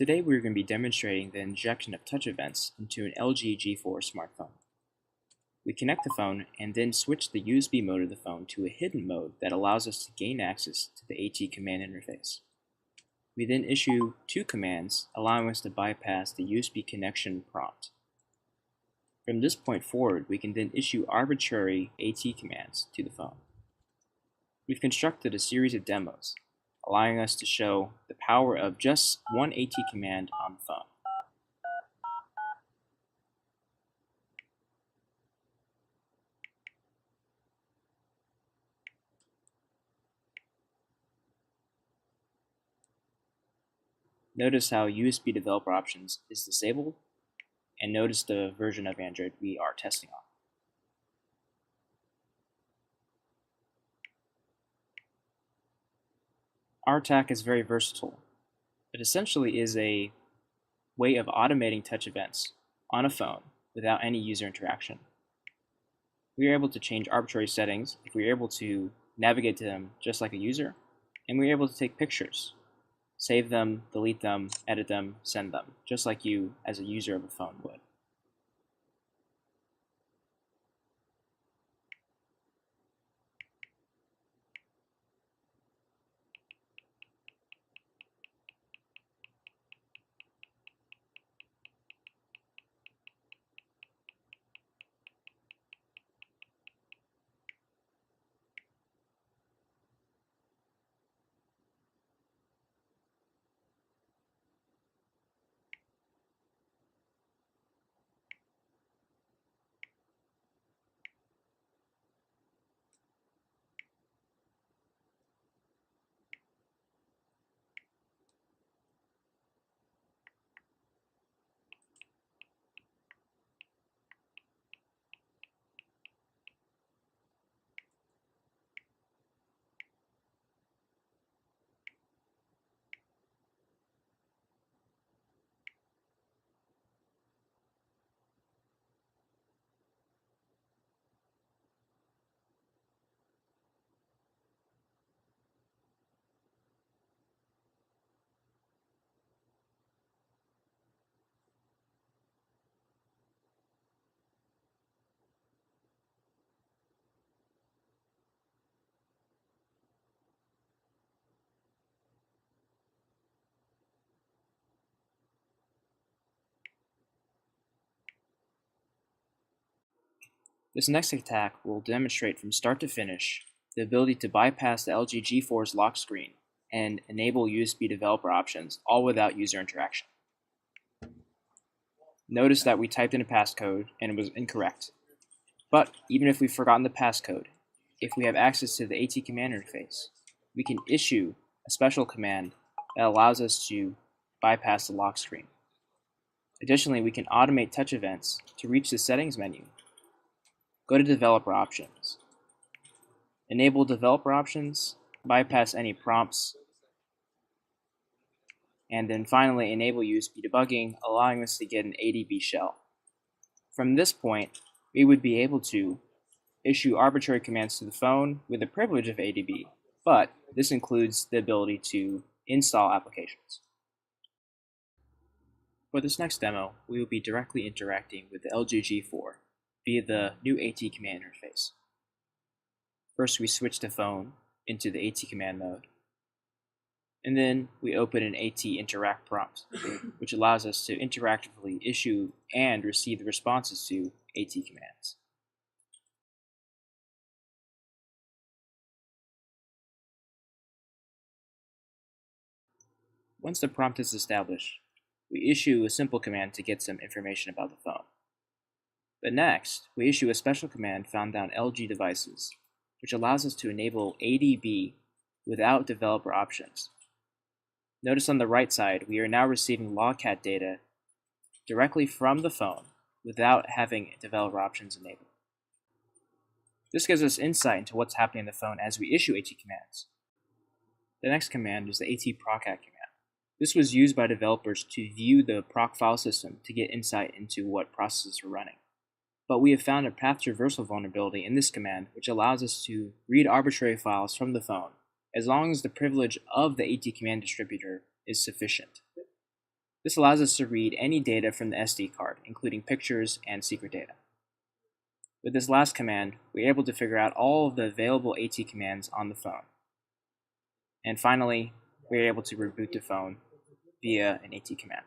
Today we're going to be demonstrating the injection of touch events into an LG G4 smartphone. We connect the phone and then switch the USB mode of the phone to a hidden mode that allows us to gain access to the AT command interface. We then issue two commands allowing us to bypass the USB connection prompt. From this point forward, we can then issue arbitrary AT commands to the phone. We've constructed a series of demos, allowing us to show the power of just one AT command on the phone. Notice how USB developer options is disabled, and notice the version of Android we are testing on. Our attack is very versatile. It essentially is a way of automating touch events on a phone without any user interaction. We are able to change arbitrary settings if we are able to navigate to them just like a user, and we are able to take pictures, save them, delete them, edit them, send them, just like you as a user of a phone would. This next attack will demonstrate from start to finish the ability to bypass the LG G4's lock screen and enable USB developer options, all without user interaction. Notice that we typed in a passcode and it was incorrect. But even if we've forgotten the passcode, if we have access to the AT command interface, we can issue a special command that allows us to bypass the lock screen. Additionally, we can automate touch events to reach the settings menu. Go to Developer Options. Enable Developer Options, bypass any prompts, and then finally enable USB debugging, allowing us to get an ADB shell. From this point, we would be able to issue arbitrary commands to the phone with the privilege of ADB, but this includes the ability to install applications. For this next demo, we will be directly interacting with the LG G4 via the new AT command interface. First, we switch the phone into the AT command mode, and then we open an AT interact prompt, which allows us to interactively issue and receive the responses to AT commands. Once the prompt is established, we issue a simple command to get some information about the phone. But next, we issue a special command found on LG devices, which allows us to enable ADB without developer options. Notice on the right side, we are now receiving logcat data directly from the phone without having developer options enabled. This gives us insight into what's happening in the phone as we issue AT commands. The next command is the AT procat command. This was used by developers to view the proc file system to get insight into what processes are running. But we have found a path traversal vulnerability in this command, which allows us to read arbitrary files from the phone, as long as the privilege of the AT command distributor is sufficient. This allows us to read any data from the SD card, including pictures and secret data. With this last command, we're able to figure out all of the available AT commands on the phone. And finally, we're able to reboot the phone via an AT command.